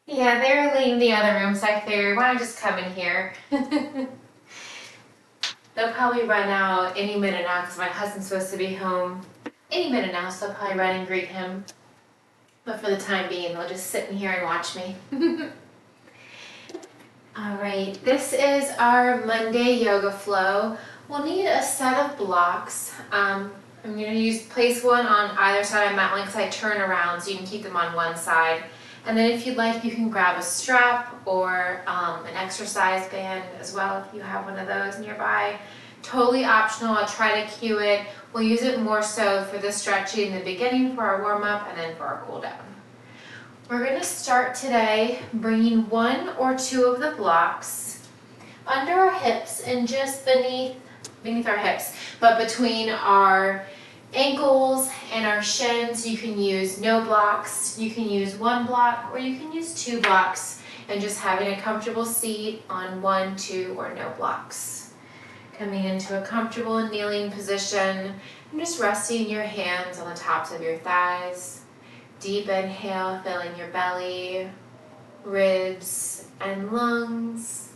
Yeah, they were leaving the other room, so I figured, why don't I just come in here? They'll probably run out any minute now because my husband's supposed to be home any minute now, so I'll probably run and greet him. But for the time being, they'll just sit in here and watch me. All right, this is our Monday yoga flow. We'll need a set of blocks. I'm going to place one on either side of my mat because I turn around so you can keep them on one side. And then if you'd like, you can grab a strap or an exercise band as well if you have one of those nearby. Totally optional. I'll try to cue it. We'll use it more so for the stretching in the beginning for our warm-up and then for our cool-down. We're going to start today bringing one or two of the blocks under our hips and just beneath our hips, but between our ankles and our shins. You can use no blocks, you can use one block, or you can use two blocks and just having a comfortable seat on one, two, or no blocks. Coming into a comfortable kneeling position and just resting your hands on the tops of your thighs. Deep inhale, filling your belly, ribs, and lungs.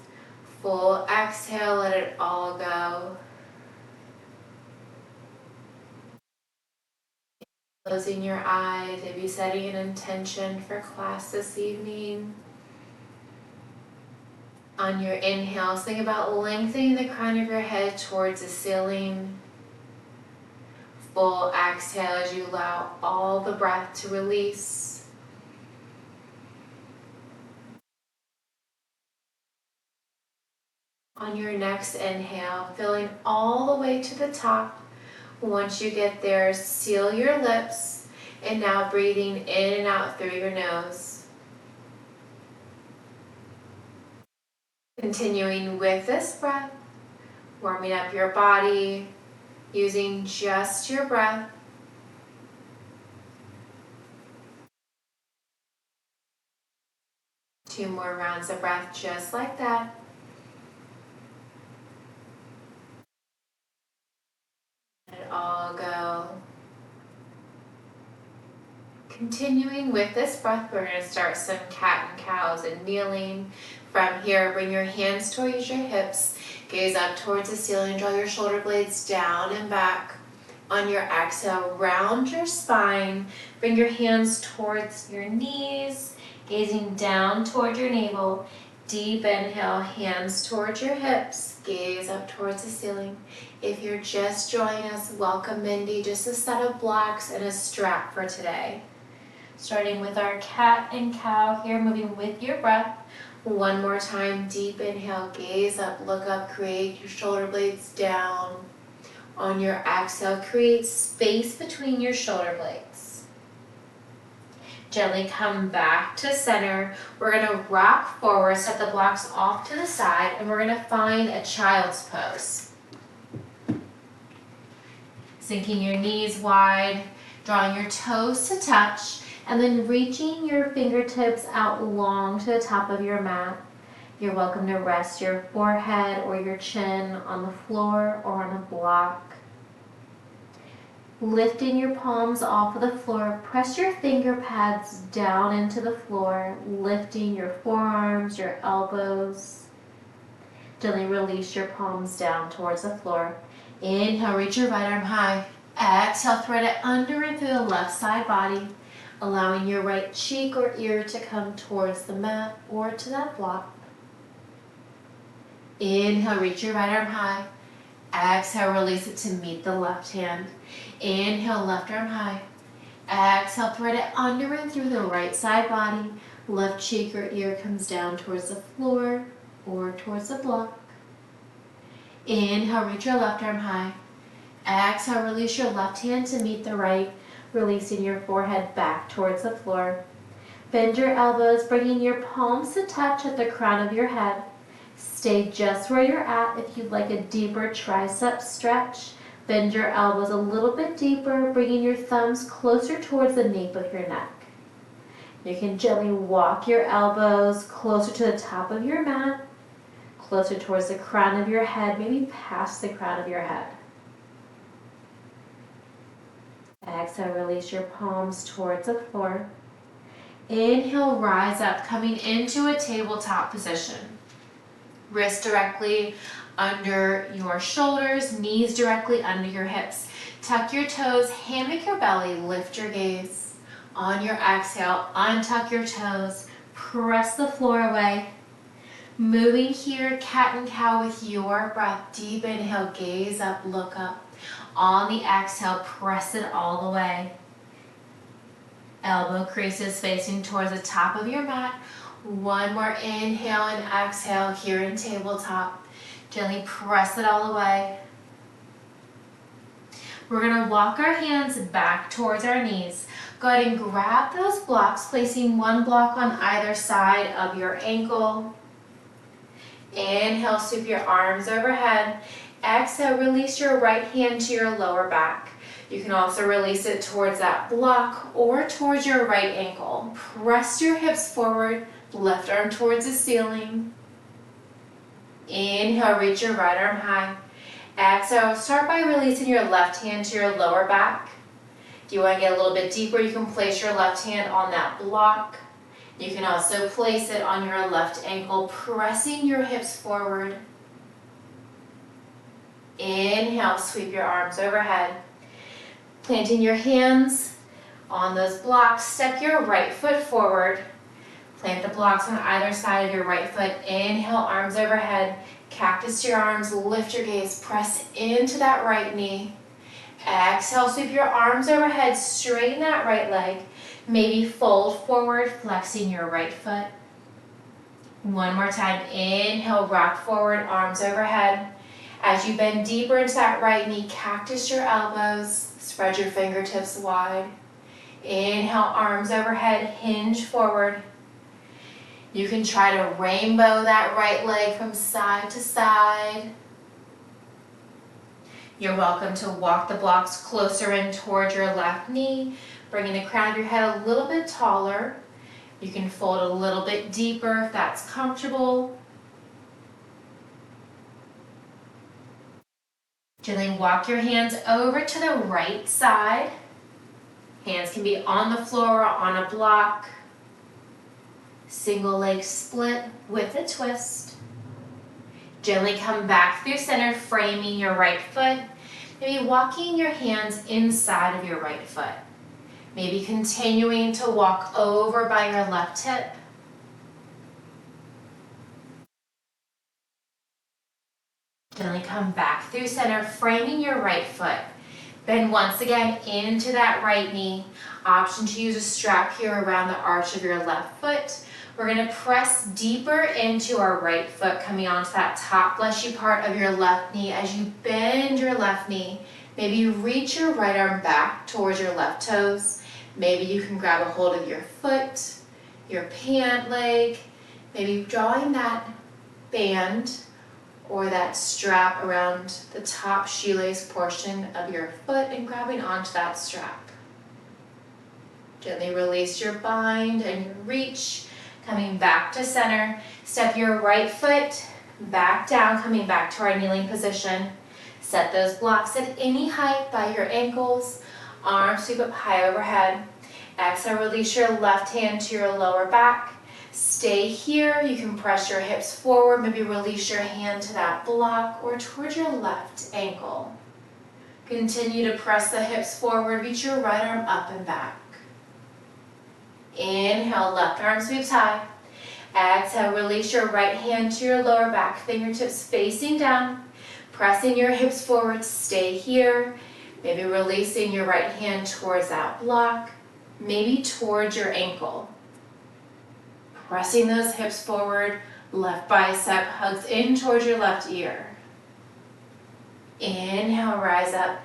Full exhale, let it all go. Closing your eyes, maybe setting an intention for class this evening. On your inhales, think about lengthening the crown of your head towards the ceiling. Full exhale as you allow all the breath to release. On your next inhale, filling all the way to the top. Once you get there, seal your lips and now breathing in and out through your nose. Continuing with this breath, warming up your body, using just your breath. Two more rounds of breath just like that. Let it all go. Continuing with this breath, we're going to start some cat and cows and kneeling. From here, bring your hands towards your hips, gaze up towards the ceiling, draw your shoulder blades down and back. On your exhale, round your spine, bring your hands towards your knees, gazing down toward your navel. Deep inhale, hands towards your hips, gaze up towards the ceiling. If you're just joining us, welcome Mindy, just a set of blocks and a strap for today. Starting with our cat and cow here, moving with your breath. One more time, deep inhale, gaze up, look up, create your shoulder blades down. On your exhale, create space between your shoulder blades. Gently come back to center. We're going to rock forward, set the blocks off to the side, and we're going to find a child's pose. Sinking your knees wide, drawing your toes to touch, and then reaching your fingertips out long to the top of your mat. You're welcome to rest your forehead or your chin on the floor or on a block. Lifting your palms off of the floor, press your finger pads down into the floor, lifting your forearms, your elbows. Gently release your palms down towards the floor. Inhale, reach your right arm high. Exhale, thread it under and through the left side body, allowing your right cheek or ear to come towards the mat or to that block. Inhale, reach your right arm high. Exhale, release it to meet the left hand. Inhale, left arm high. Exhale, thread it under and through the right side body. Left cheek or ear comes down towards the floor or towards the block. Inhale, reach your left arm high. Exhale, release your left hand to meet the right, releasing your forehead back towards the floor. Bend your elbows, bringing your palms to touch at the crown of your head. Stay just where you're at. If you'd like a deeper tricep stretch, bend your elbows a little bit deeper, bringing your thumbs closer towards the nape of your neck. You can gently walk your elbows closer to the top of your mat, closer towards the crown of your head, maybe past the crown of your head. Exhale, release your palms towards the floor. Inhale, rise up, coming into a tabletop position. Wrists directly under your shoulders, knees directly under your hips. Tuck your toes, hammock your belly, lift your gaze. On your exhale, untuck your toes, press the floor away. Moving here, cat and cow with your breath. Deep inhale, gaze up, look up. On the exhale, press it all the way. Elbow creases facing towards the top of your mat. One more inhale and exhale here in tabletop. Gently press it all the way. We're going to walk our hands back towards our knees. Go ahead and grab those blocks, placing one block on either side of your ankle. Inhale, sweep your arms overhead. Exhale, release your right hand to your lower back. You can also release it towards that block or towards your right ankle. Press your hips forward, left arm towards the ceiling. Inhale, reach your right arm high. Exhale, start by releasing your left hand to your lower back. If you want to get a little bit deeper, you can place your left hand on that block. You can also place it on your left ankle, pressing your hips forward. Inhale, sweep your arms overhead. Planting your hands on those blocks, step your right foot forward. Plant the blocks on either side of your right foot. Inhale, arms overhead. Cactus your arms, lift your gaze, press into that right knee. Exhale, sweep your arms overhead, straighten that right leg. Maybe fold forward, flexing your right foot. One more time, inhale, rock forward, arms overhead. As you bend deeper into that right knee, cactus your elbows, spread your fingertips wide. Inhale, arms overhead, hinge forward. You can try to rainbow that right leg from side to side. You're welcome to walk the blocks closer in towards your left knee, bringing the crown of your head a little bit taller. You can fold a little bit deeper if that's comfortable. Gently walk your hands over to the right side. Hands can be on the floor or on a block. Single leg split with a twist. Gently come back through center, framing your right foot. Maybe walking your hands inside of your right foot. Maybe continuing to walk over by your left hip. Gently come back through center, framing your right foot. Bend once again into that right knee. Option to use a strap here around the arch of your left foot. We're going to press deeper into our right foot, coming onto that top fleshy part of your left knee. As you bend your left knee, maybe you reach your right arm back towards your left toes. Maybe you can grab a hold of your foot, your pant leg, maybe drawing that band or that strap around the top shoelace portion of your foot and grabbing onto that strap. Gently release your bind and your reach, coming back to center. Step your right foot back down, coming back to our kneeling position. Set those blocks at any height by your ankles. Arms sweep up high overhead. Exhale, release your left hand to your lower back. Stay here. You can press your hips forward. Maybe release your hand to that block or towards your left ankle. Continue to press the hips forward. Reach your right arm up and back. Inhale, left arm sweeps high. Exhale, release your right hand to your lower back. Fingertips facing down. Pressing your hips forward. Stay here. Maybe releasing your right hand towards that block. Maybe towards your ankle. Pressing those hips forward. Left bicep hugs in towards your left ear. Inhale, rise up.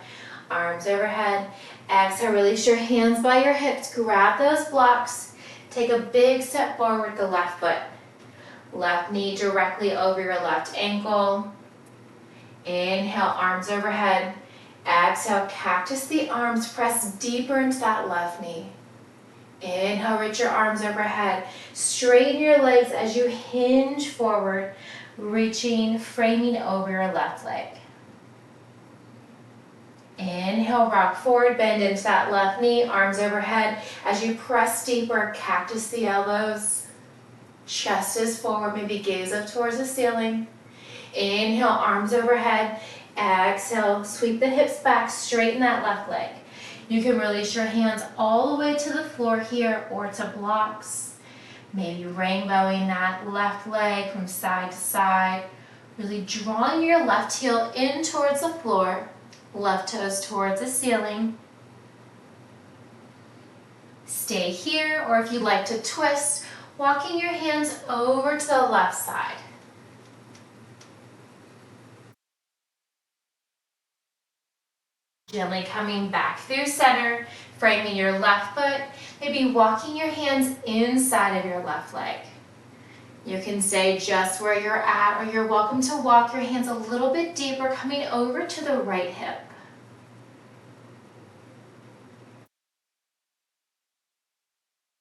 Arms overhead. Exhale, release your hands by your hips. Grab those blocks. Take a big step forward with the left foot. Left knee directly over your left ankle. Inhale, arms overhead. Exhale, cactus the arms. Press deeper into that left knee. Inhale, reach your arms overhead. Straighten your legs as you hinge forward, reaching, framing over your left leg. Inhale, rock forward, bend into that left knee, arms overhead. As you press deeper, cactus the elbows. Chest is forward, maybe gaze up towards the ceiling. Inhale, arms overhead. Exhale, sweep the hips back, straighten that left leg. You can release your hands all the way to the floor here or to blocks. Maybe rainbowing that left leg from side to side. Really drawing your left heel in towards the floor, left toes towards the ceiling. Stay here, or if you'd like to twist, walking your hands over to the left side. Gently coming back through center, framing your left foot, maybe walking your hands inside of your left leg. You can stay just where you're at, or you're welcome to walk your hands a little bit deeper, coming over to the right hip.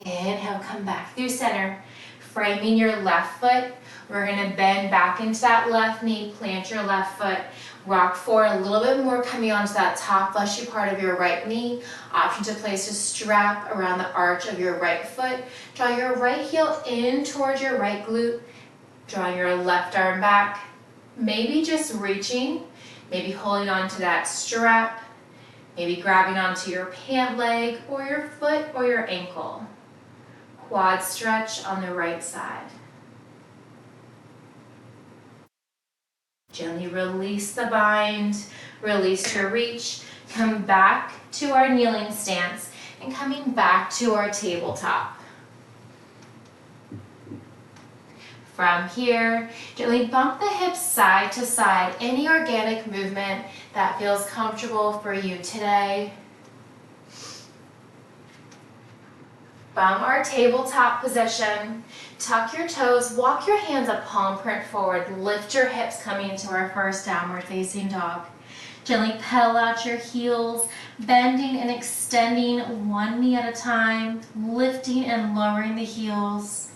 Inhale, come back through center, framing your left foot. We're gonna bend back into that left knee, plant your left foot, rock forward a little bit more, coming onto that top fleshy part of your right knee. Option to place a strap around the arch of your right foot. Draw your right heel in towards your right glute. Draw your left arm back. Maybe just reaching, maybe holding onto that strap, maybe grabbing onto your pant leg or your foot or your ankle. Quad stretch on the right side. Gently release the bind, release to reach, come back to our kneeling stance, and coming back to our tabletop. From here, gently bump the hips side to side, any organic movement that feels comfortable for you today. From our tabletop position, tuck your toes, walk your hands a palm print forward, lift your hips coming into our first downward facing dog. Gently pedal out your heels, bending and extending one knee at a time, lifting and lowering the heels.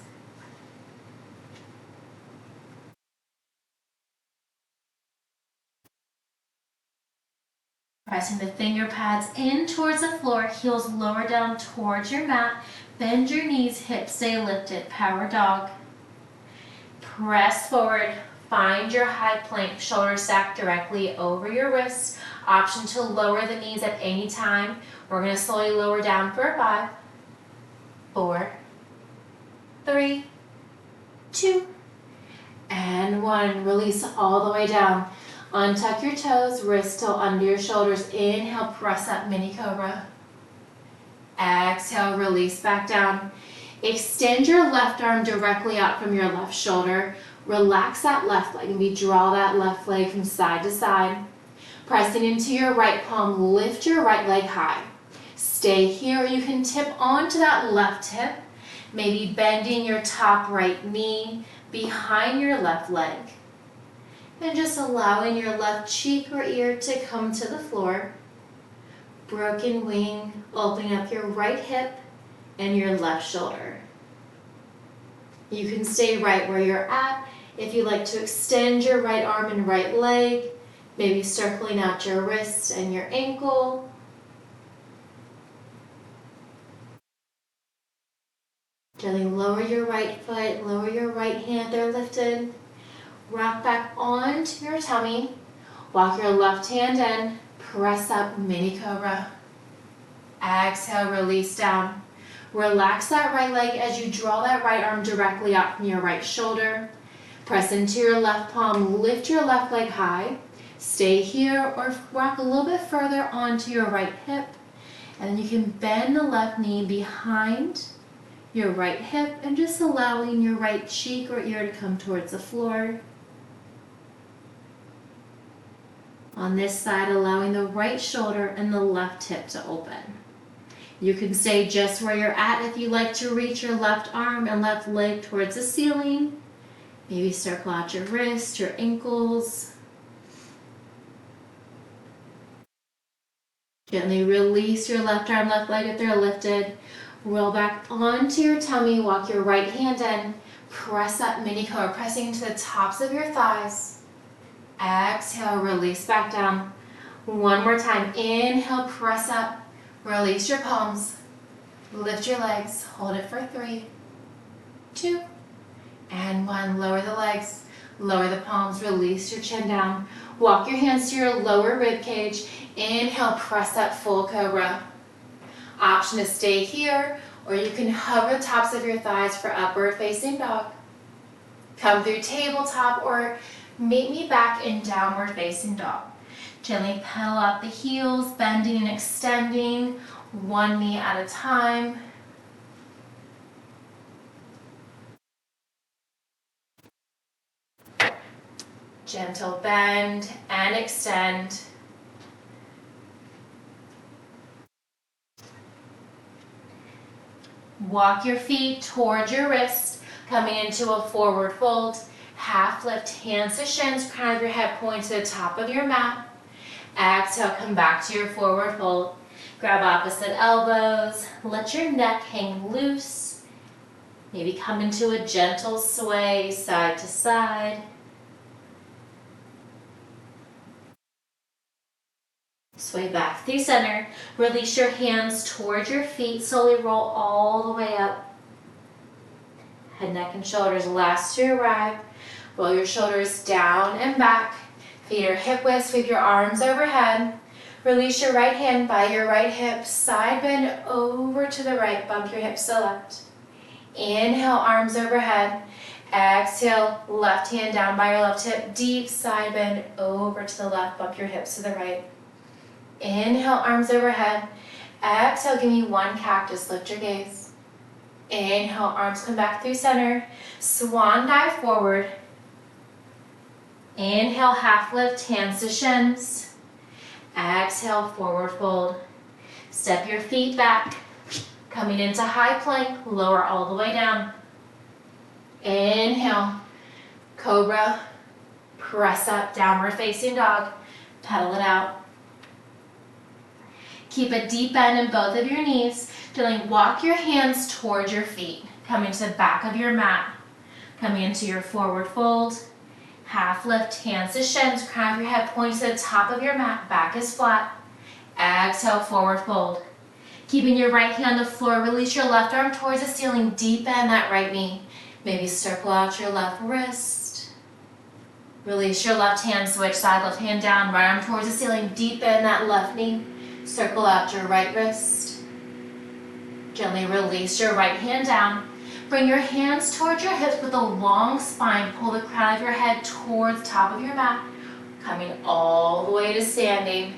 Pressing the finger pads in towards the floor, heels lower down towards your mat. Bend your knees, hips stay lifted, power dog. Press forward, find your high plank, shoulders stacked directly over your wrists. Option to lower the knees at any time. We're gonna slowly lower down for 5, 4, 3, 2, and 1. Release all the way down. Untuck your toes, wrists still under your shoulders. Inhale, press up, mini cobra. Exhale, release back down. Extend your left arm directly out from your left shoulder. Relax that left leg, maybe draw that left leg from side to side. Pressing into your right palm, lift your right leg high. Stay here, you can tip onto that left hip, maybe bending your top right knee behind your left leg. And just allowing your left cheek or ear to come to the floor. Broken wing, opening up your right hip and your left shoulder. You can stay right where you're at. If you'd like to extend your right arm and right leg, maybe circling out your wrist and your ankle. Gently lower your right foot, lower your right hand, they're lifted. Rock back onto your tummy. Walk your left hand in. Press up, mini cobra. Exhale, release down. Relax that right leg as you draw that right arm directly out from your right shoulder. Press into your left palm, lift your left leg high. Stay here or rock a little bit further onto your right hip. And then you can bend the left knee behind your right hip and just allowing your right cheek or ear to come towards the floor. On this side, allowing the right shoulder and the left hip to open. You can stay just where you're at if you like to reach your left arm and left leg towards the ceiling. Maybe circle out your wrists, your ankles. Gently release your left arm, left leg if they're lifted. Roll back onto your tummy, walk your right hand in. Press up, mini cobra, pressing into the tops of your thighs. Exhale, release back down. One more time. Inhale, press up. Release your palms. Lift your legs. Hold it for 3, 2, and 1. Lower the legs. Lower the palms. Release your chin down. Walk your hands to your lower rib cage. Inhale, press up, full cobra. Option to stay here, or you can hover the tops of your thighs for upward facing dog. Come through tabletop or meet me back in downward facing dog. Gently pedal out the heels, bending and extending, one knee at a time. Gentle bend and extend. Walk your feet towards your wrist, coming into a forward fold. Half lift, hands to shins, crown of your head point to the top of your mat. Exhale, come back to your forward fold. Grab opposite elbows, let your neck hang loose. Maybe come into a gentle sway side to side. Sway back through center. Release your hands towards your feet. Slowly roll all the way up. Head, neck, and shoulders last to arrive. Roll your shoulders down and back. Feet are hip width. Sweep your arms overhead. Release your right hand by your right hip. Side bend over to the right. Bump your hips to the left. Inhale, arms overhead. Exhale, left hand down by your left hip. Deep side bend over to the left. Bump your hips to the right. Inhale, arms overhead. Exhale, give me one cactus. Lift your gaze. Inhale, arms come back through center. Swan dive forward. Inhale, half lift, hands to shins. Exhale, forward fold. Step your feet back. Coming into high plank, lower all the way down. Inhale, cobra. Press up, downward facing dog. Pedal it out. Keep a deep bend in both of your knees. Gently walk your hands towards your feet. Coming to the back of your mat. Coming into your forward fold. Half lift, hands to shins. Crown of your head points to the top of your mat. Back is flat. Exhale, forward fold. Keeping your right hand on the floor. Release your left arm towards the ceiling. Deep bend that right knee. Maybe circle out your left wrist. Release your left hand. Switch side. Left hand down. Right arm towards the ceiling. Deep bend that left knee. Circle out your right wrist. Gently release your right hand down. Bring your hands towards your hips with a long spine. Pull the crown of your head towards the top of your mat. Coming all the way to standing.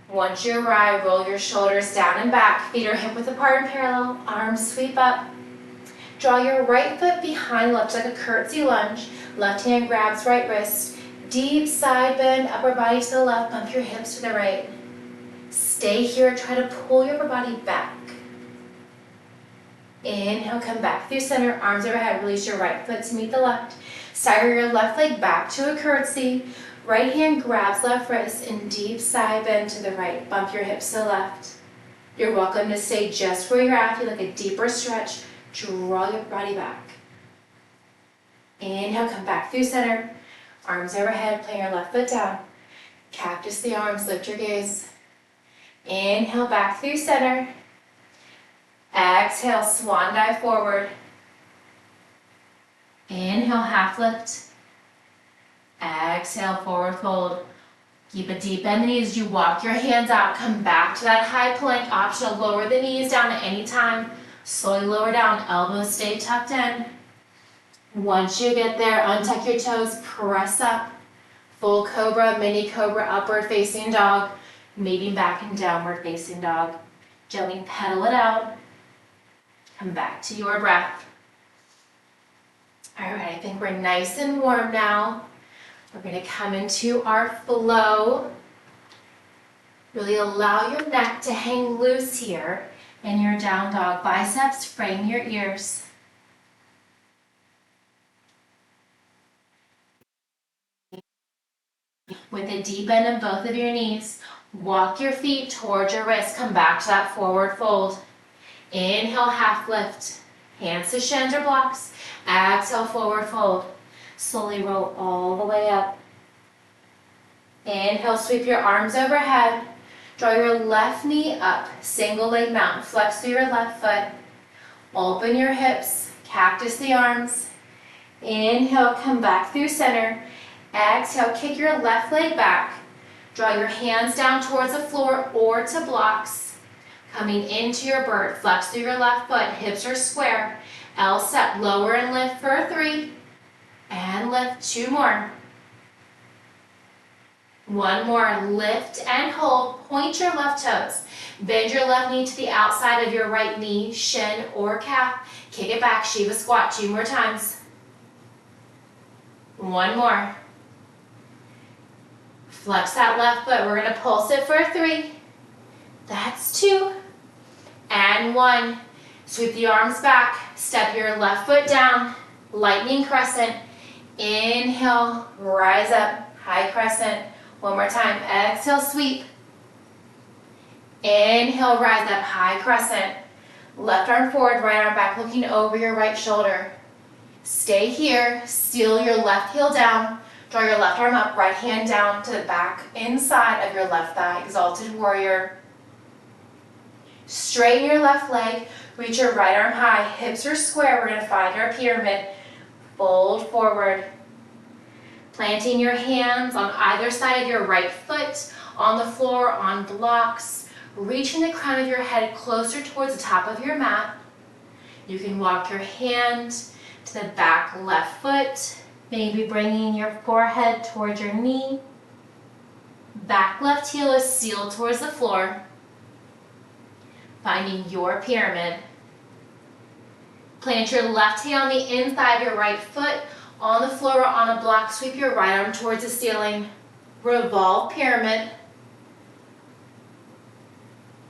Once you arrive, roll your shoulders down and back. Feet are hip width apart and parallel. Arms sweep up. Draw your right foot behind left like a curtsy lunge. Left hand grabs right wrist. Deep side bend, upper body to the left. Bump your hips to the right. Stay here, try to pull your upper body back. Inhale, come back through center, arms overhead, release your right foot to meet the left. Stagger your left leg back to a curtsy. Right hand grabs left wrist and deep side bend to the right. Bump your hips to the left. You're welcome to stay just where you're at. If you like a deeper stretch, draw your body back. Inhale, come back through center, arms overhead, plant your left foot down. Cactus the arms, lift your gaze. Inhale, back through center. Exhale, swan dive forward. Inhale, half lift. Exhale, forward fold. Keep a deep bend in the knees as you walk your hands out. Come back to that high plank. Option to lower the knees down at any time. Slowly lower down, elbows stay tucked in. Once you get there, untuck your toes, press up. Full cobra, mini cobra, upward facing dog. Meeting back in downward facing dog. Gently pedal it out. Come back to your breath. All right, I think we're nice and warm now. We're going to come into our flow. Really allow your neck to hang loose here in your down dog. Biceps frame your ears. With a deep bend in both of your knees, walk your feet towards your wrist. Come back to that forward fold. Inhale, half lift. Hands to shins or blocks. Exhale, forward fold. Slowly roll all the way up. Inhale, sweep your arms overhead. Draw your left knee up, single leg mountain. Flex through your left foot. Open your hips, cactus the arms. Inhale, come back through center. Exhale, kick your left leg back. Draw your hands down towards the floor or to blocks. Coming into your bird, flex through your left foot, hips are square. L step, lower and lift for 3. And lift, 2 more. 1 more, lift and hold, point your left toes. Bend your left knee to the outside of your right knee, shin or calf. Kick it back, Shiva squat, 2 more times. 1 more. Flex that left foot, we're gonna pulse it for 3. That's 2. And 1. Sweep the arms back, step your left foot down, lightning crescent. Inhale, rise up, high crescent. 1 more time, exhale, sweep. Inhale, rise up, high crescent. Left arm forward, right arm back, looking over your right shoulder. Stay here, seal your left heel down. Draw your left arm up, right hand down to the back inside of your left thigh, exalted warrior. Straighten your left leg, reach your right arm high, hips are square. We're gonna find our pyramid. Fold forward. Planting your hands on either side of your right foot, on the floor, on blocks. Reaching the crown of your head closer towards the top of your mat. You can walk your hand to the back left foot, maybe bringing your forehead towards your knee. Back left heel is sealed towards the floor. Finding your pyramid. Plant your left hand on the inside of your right foot, on the floor or on a block. Sweep your right arm towards the ceiling. Revolve pyramid.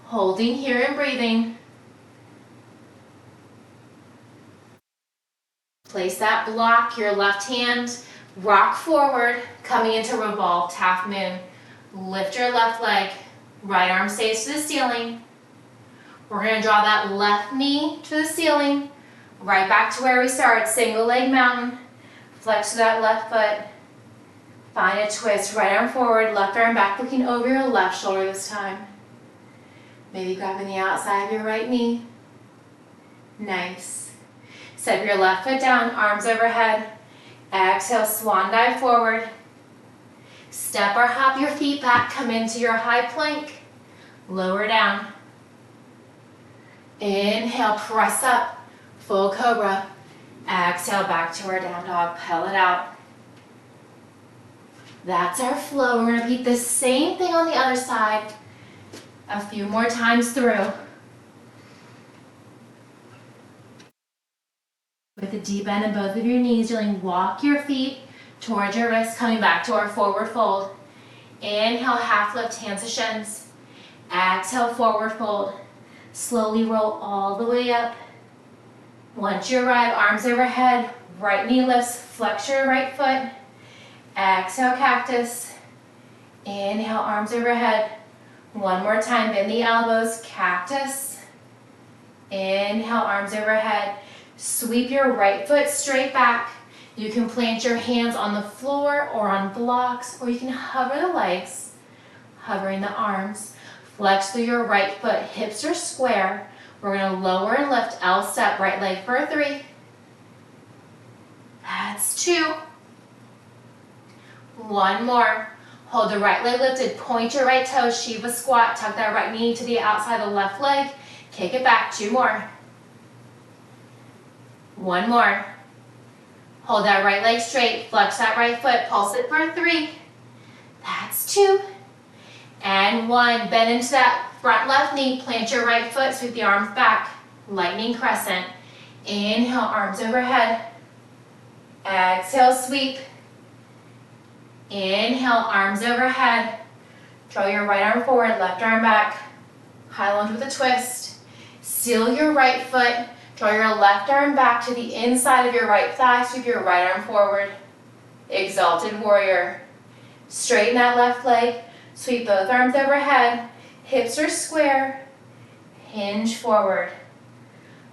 Holding here and breathing. Place that block, your left hand, rock forward, coming into revolved half moon. Lift your left leg, right arm stays to the ceiling. We're gonna draw that left knee to the ceiling, right back to where we started, single leg mountain. Flex to that left foot. Find a twist, right arm forward, left arm back, looking over your left shoulder this time. Maybe grabbing the outside of your right knee. Nice. Step your left foot down, arms overhead. Exhale, swan dive forward. Step or hop your feet back, come into your high plank. Lower down. Inhale, press up, full cobra. Exhale, back to our down dog, pedal it out. That's our flow. We're gonna repeat the same thing on the other side a few more times through. With a deep bend in both of your knees, you'll walk your feet towards your wrists, coming back to our forward fold. Inhale, half lift, hands to shins. Exhale, forward fold. Slowly roll all the way up. Once you arrive, arms overhead, right knee lifts, flex your right foot. Exhale, cactus. Inhale, arms overhead. 1 more time, bend the elbows, cactus. Inhale, arms overhead. Sweep your right foot straight back. You can plant your hands on the floor or on blocks, or you can hover the legs, hovering the arms. Flex through your right foot, hips are square. We're gonna lower and lift, L step, right leg for 3. That's 2. 1 more. Hold the right leg lifted, point your right toes, Shiva squat, tuck that right knee to the outside of the left leg, kick it back, 2 more. 1 more. Hold that right leg straight, flex that right foot, pulse it for 3. That's 2. And 1, bend into that front left knee, plant your right foot, sweep the arms back, lightning crescent. Inhale, arms overhead. Exhale, sweep. Inhale, arms overhead. Draw your right arm forward, left arm back. High lunge with a twist. Seal your right foot. Draw your left arm back to the inside of your right thigh. Sweep your right arm forward. Exalted warrior. Straighten that left leg. Sweep both arms overhead. Hips are square. Hinge forward.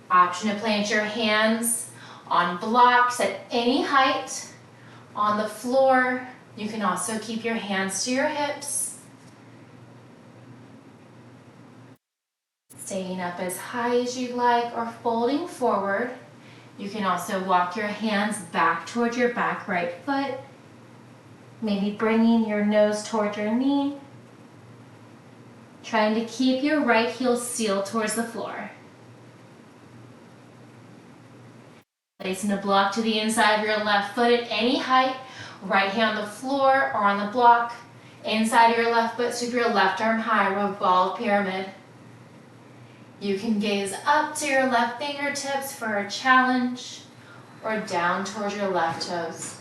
Option to plant your hands on blocks at any height, on the floor, You can also keep your hands to your hips. Staying up as high as you'd like or folding forward. You can also walk your hands back towards your back right foot. Maybe bringing your nose towards your knee. Trying to keep your right heel sealed towards the floor. Placing a block to the inside of your left foot at any height. Right hand on the floor or on the block. Inside of your left foot, sweep your left arm high, revolve pyramid. You can gaze up to your left fingertips for a challenge or down towards your left toes.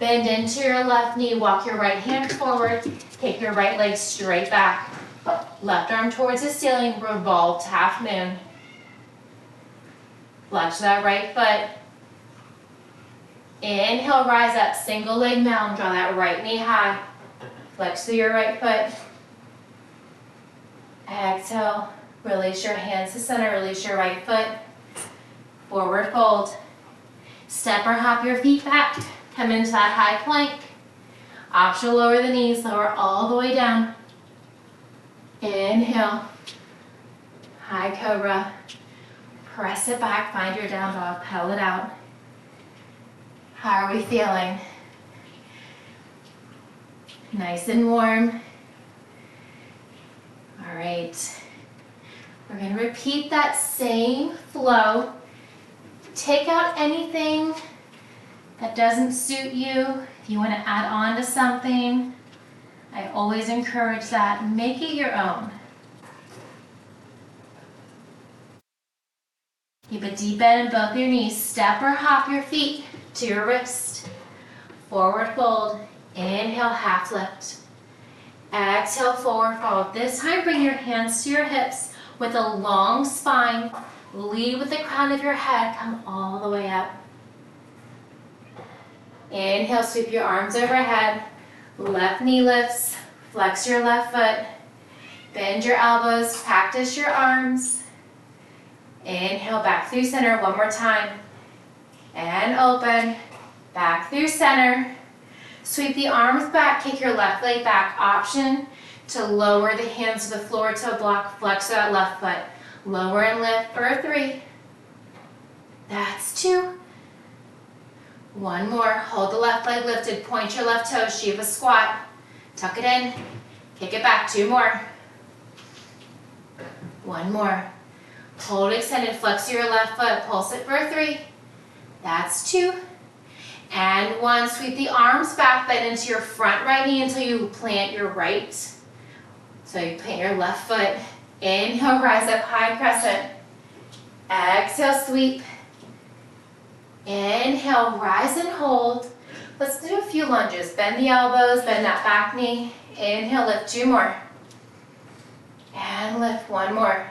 Bend into your left knee, walk your right hand forward, take your right leg straight back. Left arm towards the ceiling, revolve to half moon. Flex that right foot. Inhale, rise up, single leg mountain, draw that right knee high. Flex through your right foot. Exhale, release your hands to center, release your right foot. Forward fold. Step or hop your feet back. Come into that high plank. Optional lower the knees, lower all the way down. Inhale. High cobra. Press it back, find your down dog, pedal it out. How are we feeling? Nice and warm. All right. We're going to repeat that same flow. Take out anything that doesn't suit you. If you want to add on to something, I always encourage that. Make it your own. Keep a deep bend in both your knees. Step or hop your feet to your wrist. Forward fold. Inhale, half lift. Exhale, forward fold. This time, bring your hands to your hips with a long spine. Lead with the crown of your head. Come all the way up. Inhale, sweep your arms overhead. Left knee lifts. Flex your left foot. Bend your elbows. Practice your arms. Inhale, back through center. One more time. And open. Back through center. Sweep the arms back. Kick your left leg back. Option to lower the hands to the floor to a block. Flex that left foot. Lower and lift for 3. That's 2. One more. Hold the left leg lifted. Point your left toe. Shiva squat. Tuck it in. Kick it back. 2 more. One more. Hold extended. Flex your left foot. Pulse it for 3. That's 2. And 1. Sweep the arms back. Bend into your front right knee until you plant your right. So you plant your left foot. Inhale, rise up, high crescent. Exhale, sweep. Inhale, rise and hold. Let's do a few lunges. Bend the elbows, bend that back knee. Inhale, lift 2 more. And lift 1 more.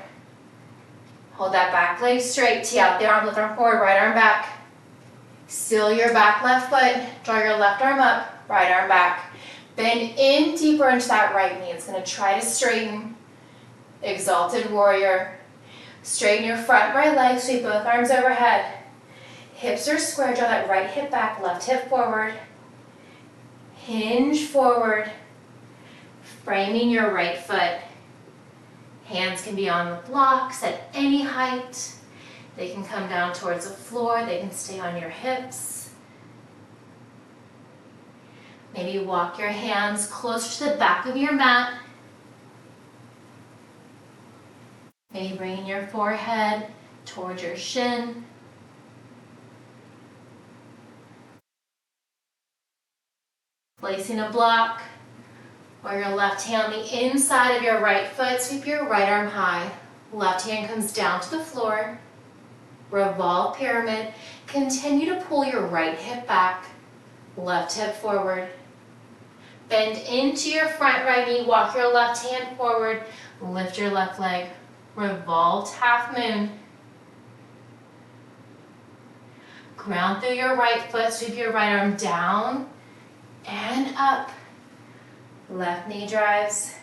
Hold that back leg straight. Tee out the arm, lift arm forward, right arm back. Seal your back left foot. Draw your left arm up, right arm back. Bend in deeper into that right knee. It's going to try to straighten. Exalted warrior. Straighten your front right leg, sweep both arms overhead. Hips are square, draw that right hip back, left hip forward. Hinge forward. Framing your right foot. Hands can be on the blocks at any height. They can come down towards the floor, they can stay on your hips. Maybe walk your hands closer to the back of your mat. Maybe bringing your forehead towards your shin. Placing a block or your left hand on the inside of your right foot. Sweep your right arm high. Left hand comes down to the floor. Revolve pyramid. Continue to pull your right hip back. Left hip forward. Bend into your front right knee. Walk your left hand forward. Lift your left leg. Revolved half moon. Ground through your right foot. Sweep your right arm down and up. Left knee drives.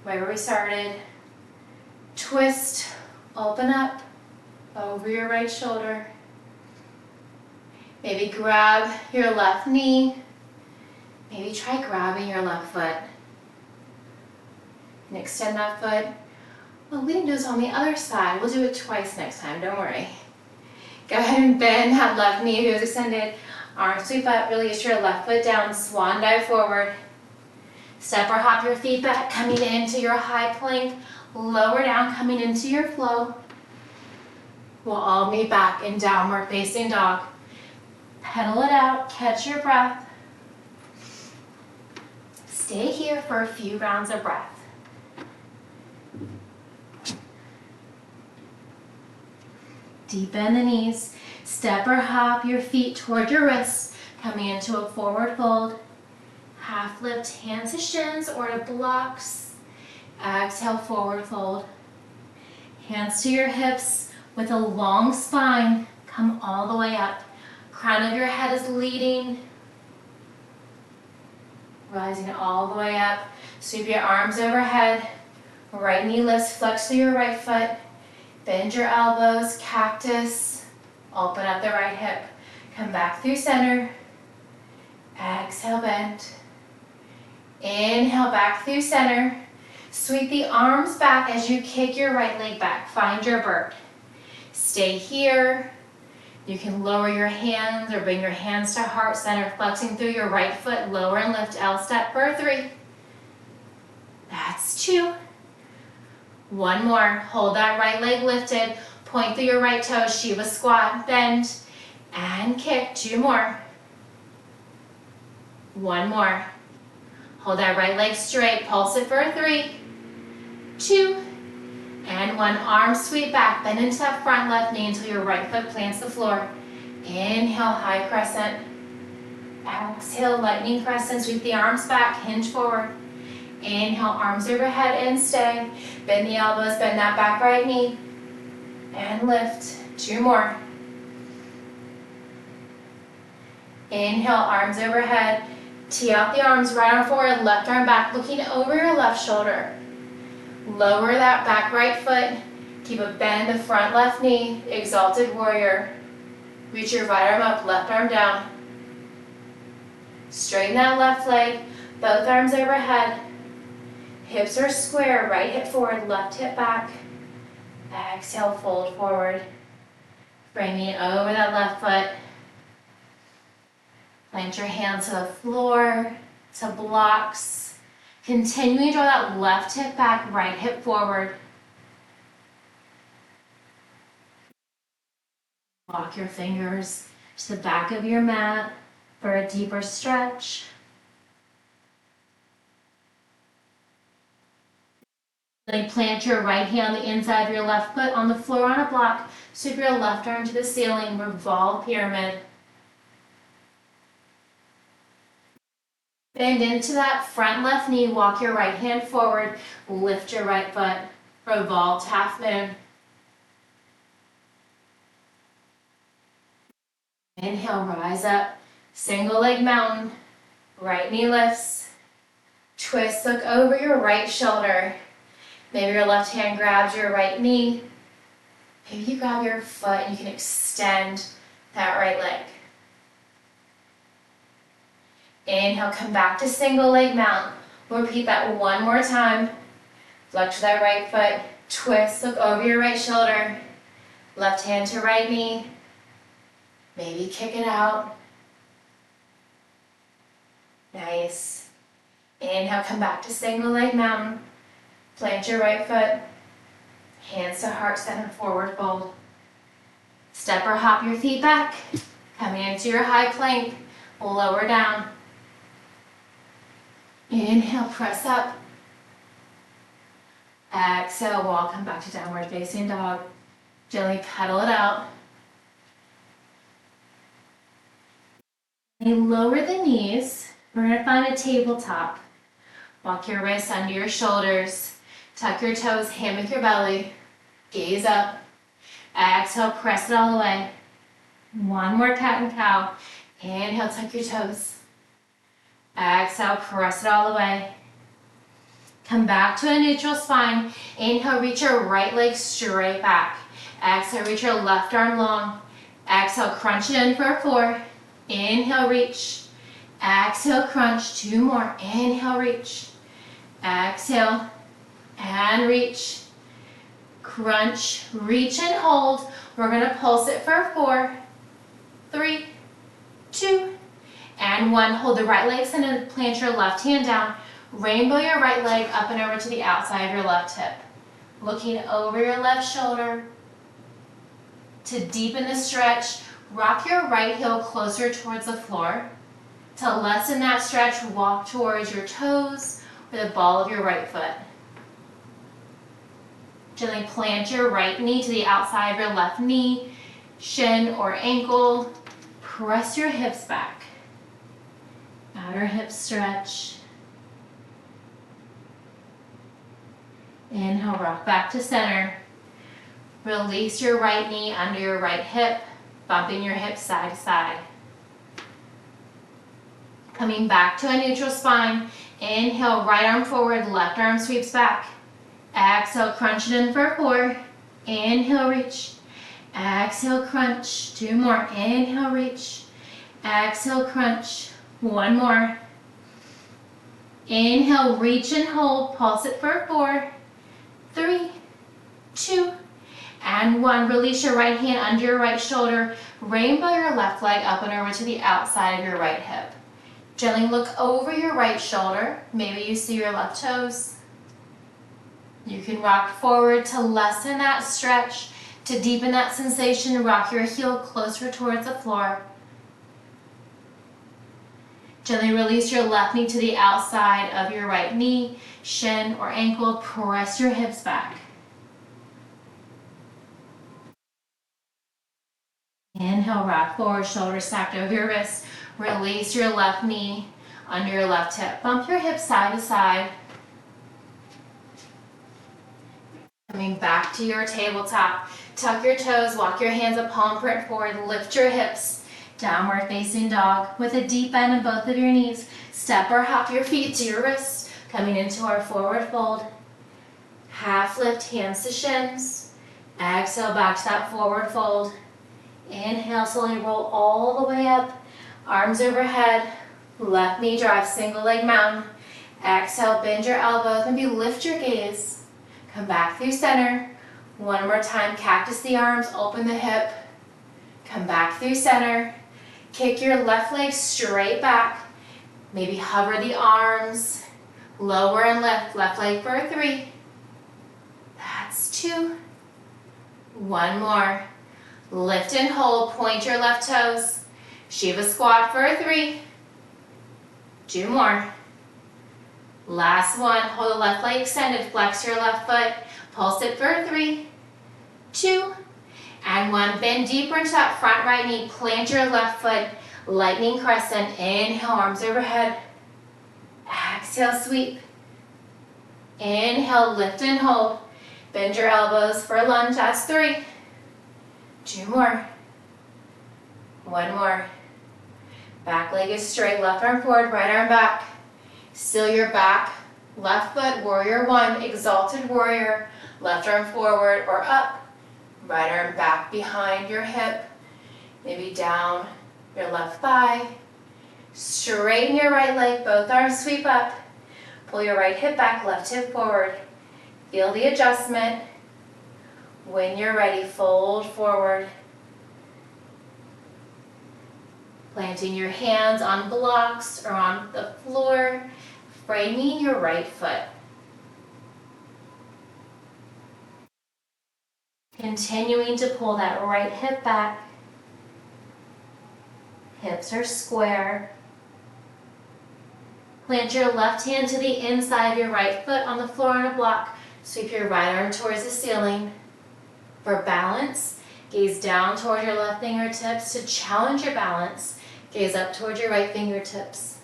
Right where we started. Twist. Open up. Over your right shoulder. Maybe grab your left knee. Maybe try grabbing your left foot. And extend that foot. Well, we can do this on the other side. We'll do it twice next time, don't worry. Go ahead and bend that left knee if it was extended. Arm sweep up, release your left foot down, swan dive forward. Step or hop your feet back, coming into your high plank. Lower down, coming into your flow. We'll all meet back in downward facing dog. Pedal it out, catch your breath. Stay here for a few rounds of breath. Deepen the knees. Step or hop your feet toward your wrists, coming into a forward fold. Half lift hands to shins or to blocks. Exhale, forward fold. Hands to your hips with a long spine. Come all the way up. Crown of your head is leading. Rising all the way up. Sweep your arms overhead. Right knee lifts, flex through your right foot. Bend your elbows, cactus. Open up the right hip. Come back through center. Exhale, bend. Inhale, back through center. Sweep the arms back as you kick your right leg back. Find your bird. Stay here. You can lower your hands or bring your hands to heart center, flexing through your right foot. Lower and lift L step for 3. That's 2. 1 more. Hold that right leg lifted. Point through your right toe. Shiva squat. Bend. And kick. 2 more. 1 more. Hold that right leg straight. Pulse it for 3, 2, and 1. Arm sweep back. Bend into that front left knee until your right foot plants the floor. Inhale, high crescent. Exhale, lightning crescent. Sweep the arms back. Hinge forward. Inhale, arms overhead and stay. Bend the elbows, bend that back right knee. And lift. 2 more. Inhale, arms overhead. Tee out the arms, right arm forward, left arm back, looking over your left shoulder. Lower that back right foot. Keep a bend the front left knee. Exalted warrior. Reach your right arm up, left arm down. Straighten that left leg, both arms overhead. Hips are square, right hip forward, left hip back. Exhale, fold forward. Bringing it over that left foot. Plant your hands to the floor, to blocks. Continuing to draw that left hip back, right hip forward. Walk your fingers to the back of your mat for a deeper stretch. Then plant your right hand on the inside of your left foot on the floor on a block. Sweep your left arm to the ceiling, revolve pyramid. Bend into that front left knee, walk your right hand forward, lift your right foot, revolved half moon. Inhale, rise up, single leg mountain, right knee lifts, twist, look over your right shoulder. Maybe your left hand grabs your right knee. Maybe you grab your foot and you can extend that right leg. Inhale, come back to single leg mountain. We'll repeat that 1 more time. Flex that right foot, twist, look over your right shoulder. Left hand to right knee. Maybe kick it out. Nice. Inhale, come back to single leg mountain. Plant your right foot. Hands to heart center, forward fold. Step or hop your feet back. Coming into your high plank. Lower down. Inhale, press up. Exhale, walk, come back to downward facing dog. Gently pedal it out. And lower the knees. We're going to find a tabletop. Walk your wrists under your shoulders. Tuck your toes, hand with your belly. Gaze up. Exhale, press it all the way. 1 more cat and cow. Inhale, tuck your toes. Exhale, press it all the way. Come back to a neutral spine. Inhale, reach your right leg straight back. Exhale, reach your left arm long. Exhale, crunch it in for 4, Inhale, reach. Exhale, crunch. 2 more. Inhale, reach. Exhale, and reach. Crunch, reach and hold. We're gonna pulse it for 4, 3, 2, and 1. Hold the right leg extended, plant your left hand down. Rainbow your right leg up and over to the outside of your left hip. Looking over your left shoulder. To deepen the stretch, rock your right heel closer towards the floor. To lessen that stretch, walk towards your toes or the ball of your right foot. Gently plant your right knee to the outside of your left knee, shin or ankle. Press your hips back. Outer hip stretch. Inhale, rock back to center. Release your right knee under your right hip, bumping your hips side to side. Coming back to a neutral spine. Inhale, right arm forward, left arm sweeps back. Exhale, crunch it in for 4. Inhale, reach. Exhale, crunch. 2 more. Inhale, reach. Exhale, crunch. 1 more. Inhale, reach and hold. Pulse it for 4, 3, 2, and 1. Release your right hand under your right shoulder. Rainbow your left leg up and over to the outside of your right hip. Gently look over your right shoulder. Maybe you see your left toes. You can rock forward to lessen that stretch. To deepen that sensation, rock your heel closer towards the floor. Gently release your left knee to the outside of your right knee, shin or ankle. Press your hips back. Inhale, rock forward, shoulders stacked over your wrists. Release your left knee under your left hip. Bump your hips side to side. Coming back to your tabletop. Tuck your toes, walk your hands up, palm print forward, lift your hips. Downward facing dog with a deep bend in both of your knees. Step or hop your feet to your wrists. Coming into our forward fold. Half lift, hands to shins. Exhale, back to that forward fold. Inhale, slowly roll all the way up. Arms overhead. Left knee drive, single leg mountain. Exhale, bend your elbows, maybe lift your gaze. Come back through center. 1 more time, cactus the arms, open the hip. Come back through center. Kick your left leg straight back. Maybe hover the arms. Lower and lift, left leg for 3. That's 2. 1 more. Lift and hold, point your left toes. Shiva squat for 3. 2 more. Last one, hold the left leg extended, flex your left foot, pulse it for 3, 2, and 1. Bend deeper into that front right knee, plant your left foot, lightning crescent. Inhale, arms overhead. Exhale, sweep. Inhale, lift and hold. Bend your elbows for a lunge, that's 3. 2 more. 1 more. Back leg is straight, left arm forward, right arm back. Still your back, left foot, warrior 1, exalted warrior, left arm forward or up, right arm back behind your hip, maybe down your left thigh. Straighten your right leg, both arms sweep up, pull your right hip back, left hip forward. Feel the adjustment. When you're ready, fold forward. Planting your hands on blocks or on the floor, framing your right foot. Continuing to pull that right hip back. Hips are square. Plant your left hand to the inside of your right foot on the floor on a block. Sweep your right arm towards the ceiling. For balance, gaze down toward your left fingertips. To challenge your balance, gaze up towards your right fingertips.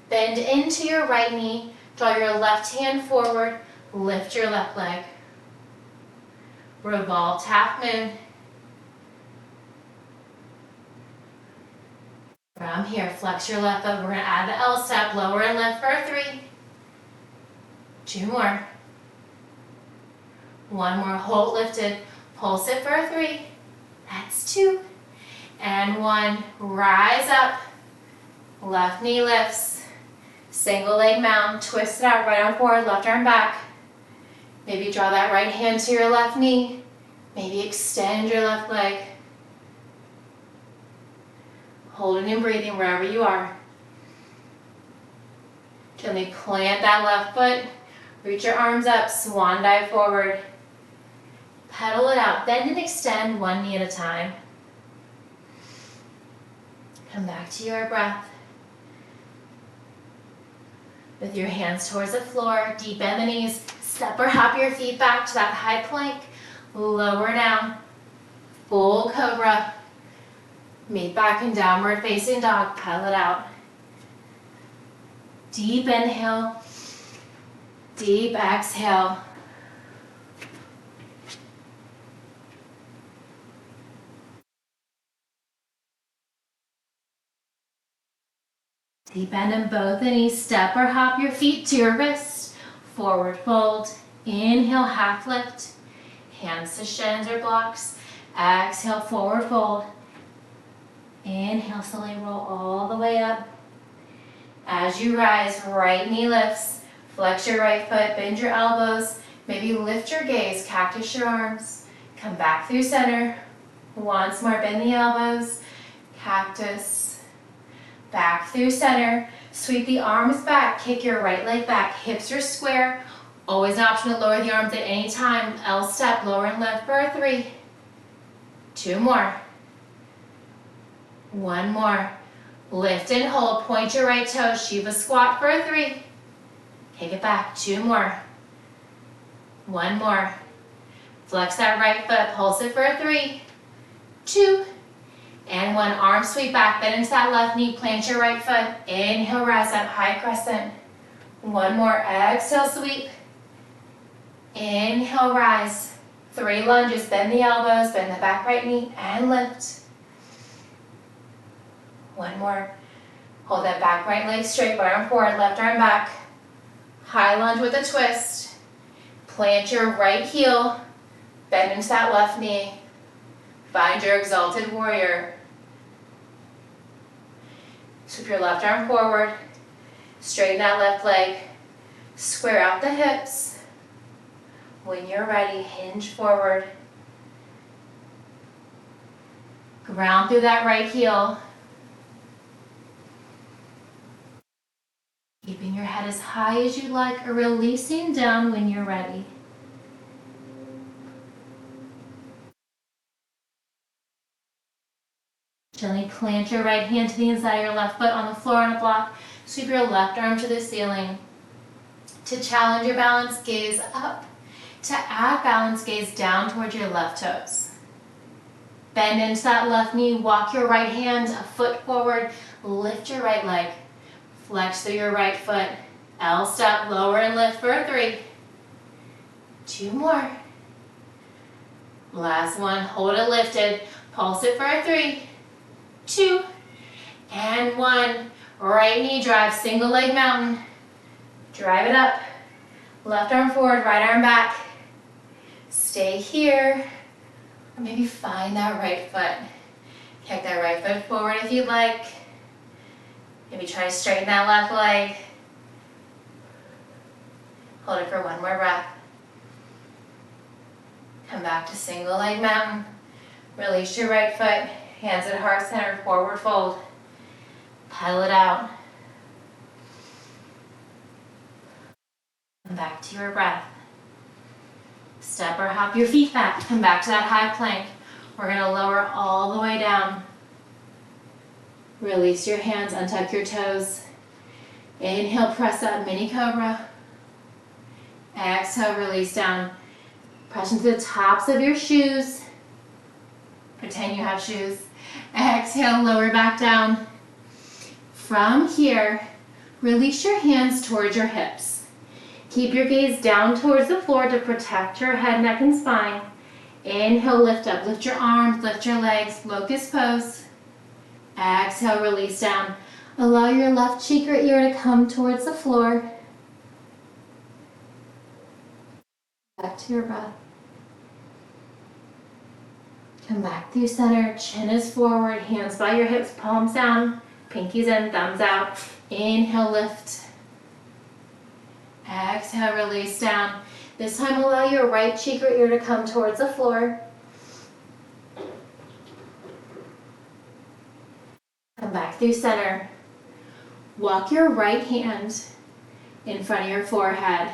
Bend into your right knee, draw your left hand forward, lift your left leg. Revolved half moon. From here, flex your left foot. We're going to add the L step, lower and lift for 3. 2 more. 1 more, hold lifted, pulse it for 3. That's 2. and 1. Rise up. Left knee lifts. Single leg mountain. Twist it out. Right arm forward, left arm back. Maybe draw that right hand to your left knee. Maybe extend your left leg. Holding and breathing wherever you are. Gently plant that left foot. Reach your arms up. Swan dive forward. Pedal it out. Bend and extend 1 knee at a time. Come back to your breath. With your hands towards the floor, deep bend the knees. Step or hop your feet back to that high plank. Lower down. Full cobra. Meet back in downward facing dog. Pedal it out. Deep inhale. Deep exhale. Deep bend in both the knees. Step or hop your feet to your wrists. Forward fold. Inhale, half lift. Hands to shins or blocks. Exhale, forward fold. Inhale, slowly roll all the way up. As you rise, right knee lifts. Flex your right foot, bend your elbows. Maybe lift your gaze, cactus your arms. Come back through center. Once more, bend the elbows. Cactus. Back through center. Sweep the arms back. Kick your right leg back. Hips are square. Always an option to lower the arms at any time. L step, lower and lift for 3. 2 more. 1 more. Lift and hold. Point your right toe. Shiva squat for 3. Take it back. 2 more. 1 more. Flex that right foot. Pulse it for 3. 2. And 1. Arm sweep back. Bend into that left knee. Plant your right foot. Inhale, rise up. High crescent. 1 more. Exhale, sweep. Inhale, rise. 3 lunges. Bend the elbows. Bend the back right knee. And lift. 1 more. Hold that back right leg straight. Right arm forward. Left arm back. High lunge with a twist. Plant your right heel. Bend into that left knee. Find your exalted warrior. Sweep your left arm forward. Straighten that left leg. Square out the hips. When you're ready, hinge forward. Ground through that right heel. Keeping your head as high as you like or releasing down when you're ready. Gently plant your right hand to the inside of your left foot on the floor on a block. Sweep your left arm to the ceiling. To challenge your balance, gaze up. To add balance, gaze down towards your left toes. Bend into that left knee. Walk your right hand a foot forward. Lift your right leg. Flex through your right foot. L step, lower and lift for 3. 2 more. Last one. Hold it lifted. Pulse it for 3. 2, and 1. Right knee drive, single leg mountain. Drive it up. Left arm forward, right arm back. Stay here. Or maybe find that right foot. Kick that right foot forward if you'd like. Maybe try to straighten that left leg. Hold it for 1 more breath. Come back to single leg mountain. Release your right foot. Hands at heart center, forward fold. Pedal it out. Come back to your breath. Step or hop your feet back. Come back to that high plank. We're going to lower all the way down. Release your hands, untuck your toes. Inhale, press up, mini cobra. Exhale, release down. Press into the tops of your shoes. Pretend you have shoes. Exhale, lower back down. From here, release your hands towards your hips. Keep your gaze down towards the floor to protect your head, neck, and spine. Inhale, lift up. Lift your arms, lift your legs, locust pose. Exhale, release down. Allow your left cheek or ear to come towards the floor. Back to your breath. Come back through center, chin is forward, hands by your hips, palms down, pinkies in, thumbs out. Inhale, lift. Exhale, release down. This time allow your right cheek or ear to come towards the floor. Come back through center. Walk your right hand in front of your forehead.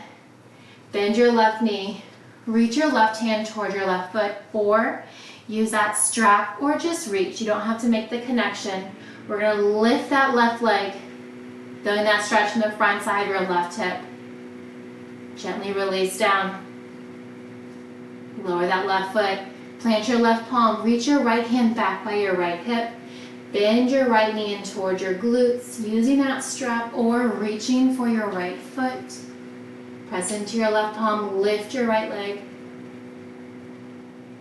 Bend your left knee. Reach your left hand toward your left foot, or use that strap or just reach. You don't have to make the connection. We're going to lift that left leg, feeling that stretch from the front side of your left hip. Gently release down. Lower that left foot. Plant your left palm. Reach your right hand back by your right hip. Bend your right knee in toward your glutes, using that strap or reaching for your right foot. Press into your left palm, lift your right leg.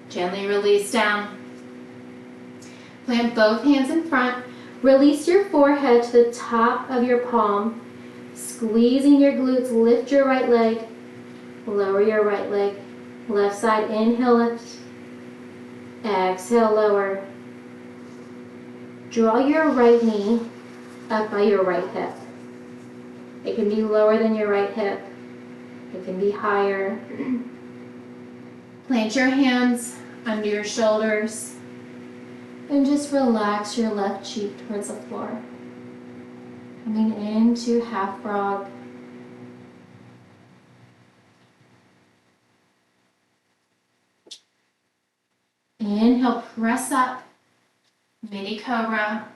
Gently release down. Plant both hands in front. Release your forehead to the top of your palm. Squeezing your glutes, lift your right leg. Lower your right leg. Left side, inhale, lift. Exhale, lower. Draw your right knee up by your right hip. It can be lower than your right hip. It can be higher. Plant your hands under your shoulders and just relax your left cheek towards the floor. Coming into half frog. Inhale, press up, mini cobra.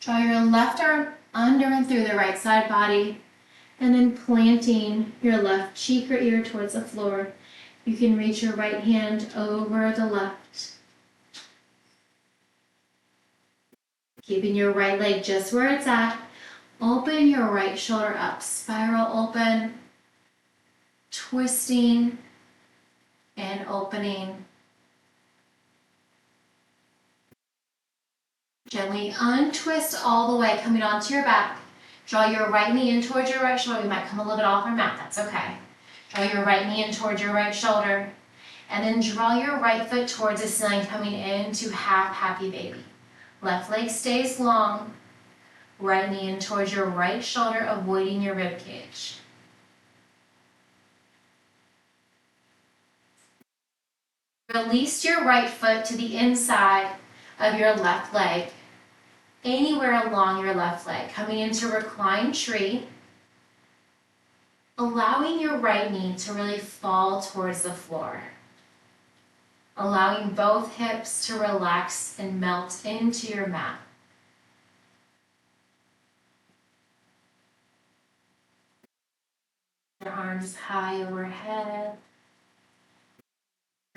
Draw your left arm under and through the right side body, and then planting your left cheek or ear towards the floor. You can reach your right hand over the left. Keeping your right leg just where it's at. Open your right shoulder up, spiral open, twisting and opening. Gently untwist all the way, coming onto your back. Draw your right knee in towards your right shoulder. You might come a little bit off our mat, that's okay. Draw your right knee in towards your right shoulder. And then draw your right foot towards the ceiling, coming into half happy baby. Left leg stays long. Right knee in towards your right shoulder, avoiding your rib cage. Release your right foot to the inside of your left leg, anywhere along your left leg, coming into reclined tree, allowing your right knee to really fall towards the floor, allowing both hips to relax and melt into your mat. Your arms high overhead,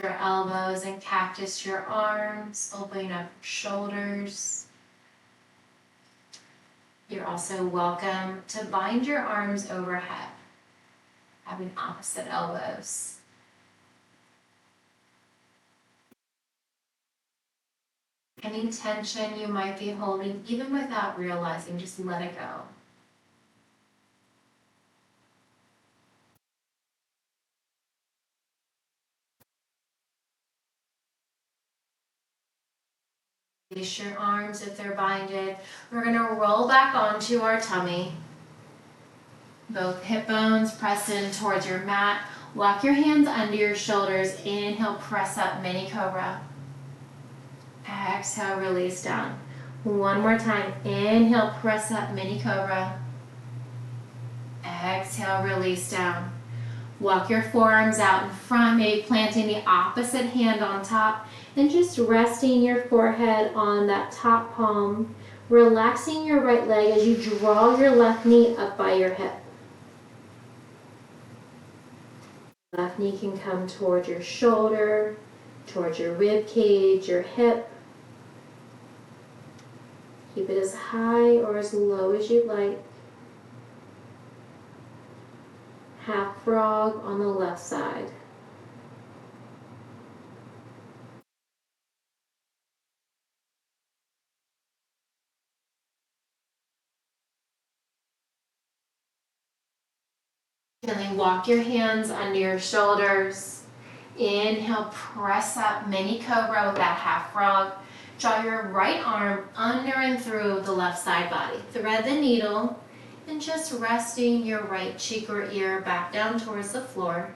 your elbows and cactus your arms, opening up your shoulders. You're also welcome to bind your arms overhead, having opposite elbows. Any tension you might be holding, even without realizing, just let it go. Release your arms if they're binded. We're going to roll back onto our tummy. Both hip bones press in towards your mat. Walk your hands under your shoulders. Inhale, press up, mini cobra. Exhale, release down. One more time. Inhale, press up, mini cobra. Exhale, release down. Walk your forearms out in front, maybe planting the opposite hand on top, and just resting your forehead on that top palm, relaxing your right leg as you draw your left knee up by your hip. Left knee can come towards your shoulder, towards your rib cage, your hip. Keep it as high or as low as you'd like. Half frog on the left side. Gently walk your hands under your shoulders Inhale, press up, mini cobra with that half frog. Draw your right arm under and through the left side body. Thread the needle and just resting your right cheek or ear back down towards the floor.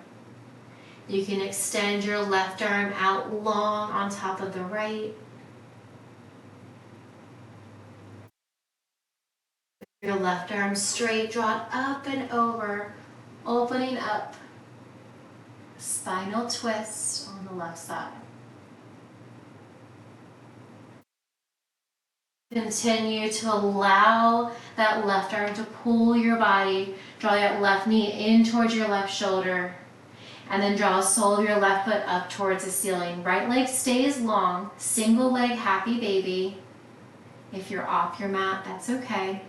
You can extend your left arm out long on top of the right. Your left arm straight, draw it up and over, opening up. Spinal twist on the left side. Continue to allow that left arm to pull your body. Draw that left knee in towards your left shoulder. And then draw the sole of your left foot up towards the ceiling. Right leg stays long. Single leg happy baby. If you're off your mat, that's okay.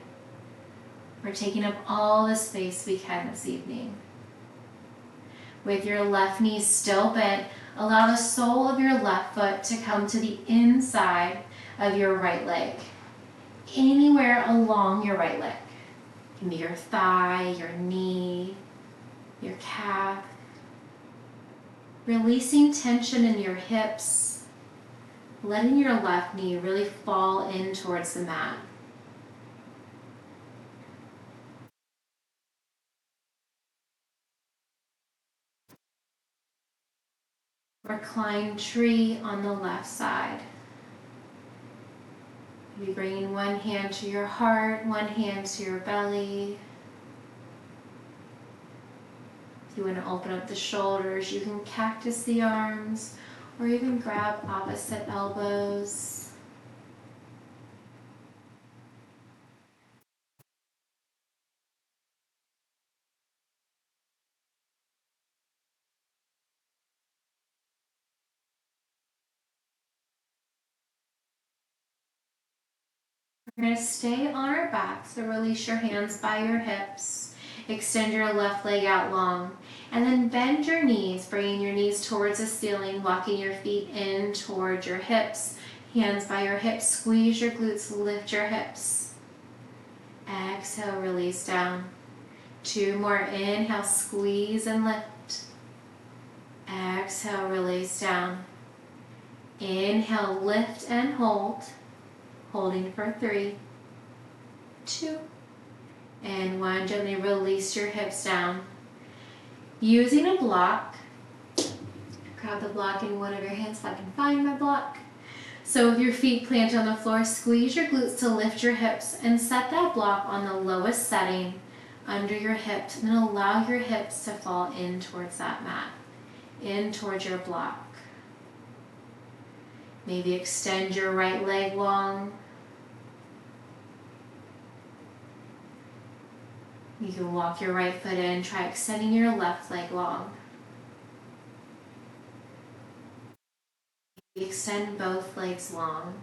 We're taking up all the space we can this evening. With your left knee still bent, allow the sole of your left foot to come to the inside of your right leg. Anywhere along your right leg. It can be your thigh, your knee, your calf. Releasing tension in your hips, letting your left knee really fall in towards the mat. Recline tree on the left side. You'll be bringing one hand to your heart, one hand to your belly. If you want to open up the shoulders, you can cactus the arms or even grab opposite elbows. We're going to stay on our back, so release your hands by your hips. Extend your left leg out long. And then bend your knees, bringing your knees towards the ceiling, walking your feet in towards your hips. Hands by your hips, squeeze your glutes, lift your hips. Exhale, release down. 2 more, inhale, squeeze and lift. Exhale, release down. Inhale, lift and hold. Holding for 3, 2, and 1. Gently release your hips down. Using a block, grab the block in one of your hands if I can find my block. So with your feet planted on the floor, squeeze your glutes to lift your hips and set that block on the lowest setting under your hips, and then allow your hips to fall in towards that mat, in towards your block. Maybe extend your right leg long. You can walk your right foot in, try extending your left leg long. Extend both legs long.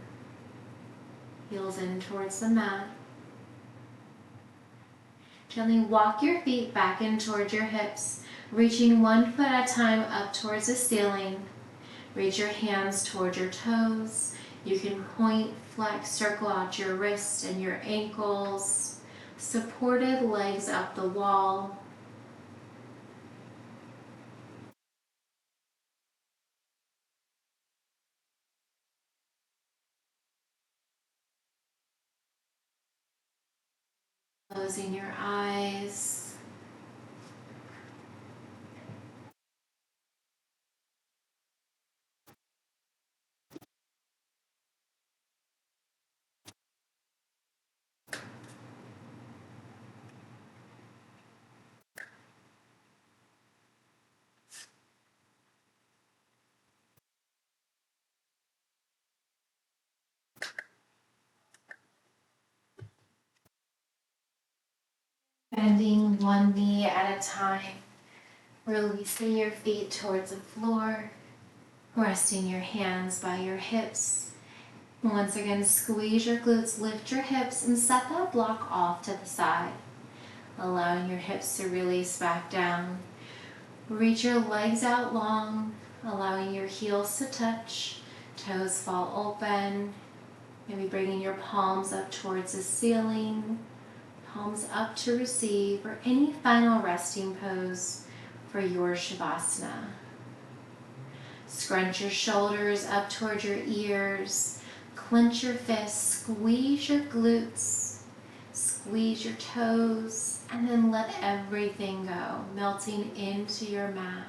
Heels in towards the mat. Gently walk your feet back in towards your hips, reaching 1 foot at a time up towards the ceiling. Reach your hands towards your toes. You can point, flex, circle out your wrists and your ankles. Supported legs up the wall. Closing your eyes. Bending one knee at a time, releasing your feet towards the floor, resting your hands by your hips. Once again, squeeze your glutes, lift your hips, and set that block off to the side, allowing your hips to release back down. Reach your legs out long, allowing your heels to touch, toes fall open, maybe bringing your palms up towards the ceiling. Palms up to receive, or any final resting pose for your Shavasana. Scrunch your shoulders up toward your ears. Clench your fists, squeeze your glutes, squeeze your toes, and then let everything go, melting into your mat.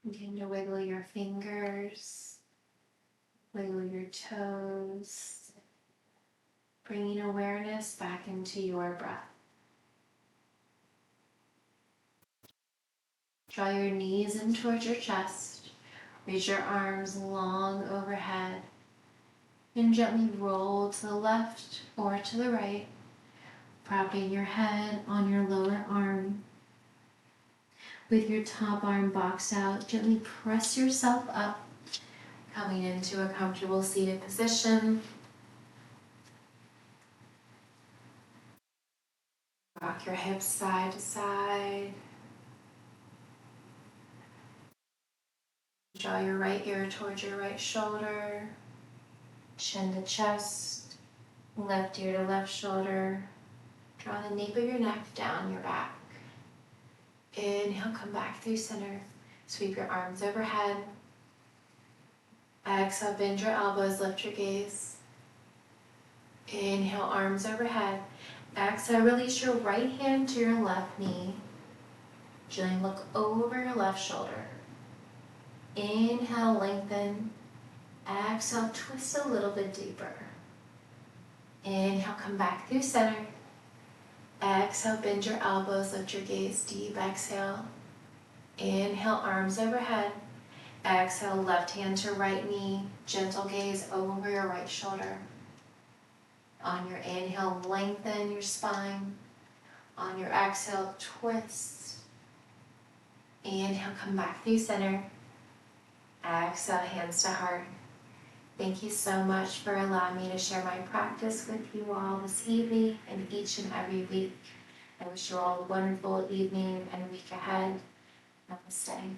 Begin to wiggle your fingers, wiggle your toes, bringing awareness back into your breath. Draw your knees in towards your chest, reach your arms long overhead, and gently roll to the left or to the right, propping your head on your lower arm. With your top arm boxed out, gently press yourself up, coming into a comfortable seated position. Rock your hips side to side. Draw your right ear towards your right shoulder, chin to chest, left ear to left shoulder. Draw the nape of your neck down your back. Inhale, come back through center. Sweep your arms overhead. Exhale, bend your elbows, lift your gaze. Inhale, arms overhead. Exhale, release your right hand to your left knee. Gently look over your left shoulder. Inhale, lengthen. Exhale, twist a little bit deeper. Inhale, come back through center. Exhale, bend your elbows, lift your gaze, deep exhale. Inhale, arms overhead. Exhale, left hand to right knee, gentle gaze over your right shoulder. On your inhale, lengthen your spine. On your exhale, twist. Inhale, come back through center. Exhale, hands to heart. Thank you so much for allowing me to share my practice with you all this evening and each and every week. I wish you all a wonderful evening and week ahead. Namaste.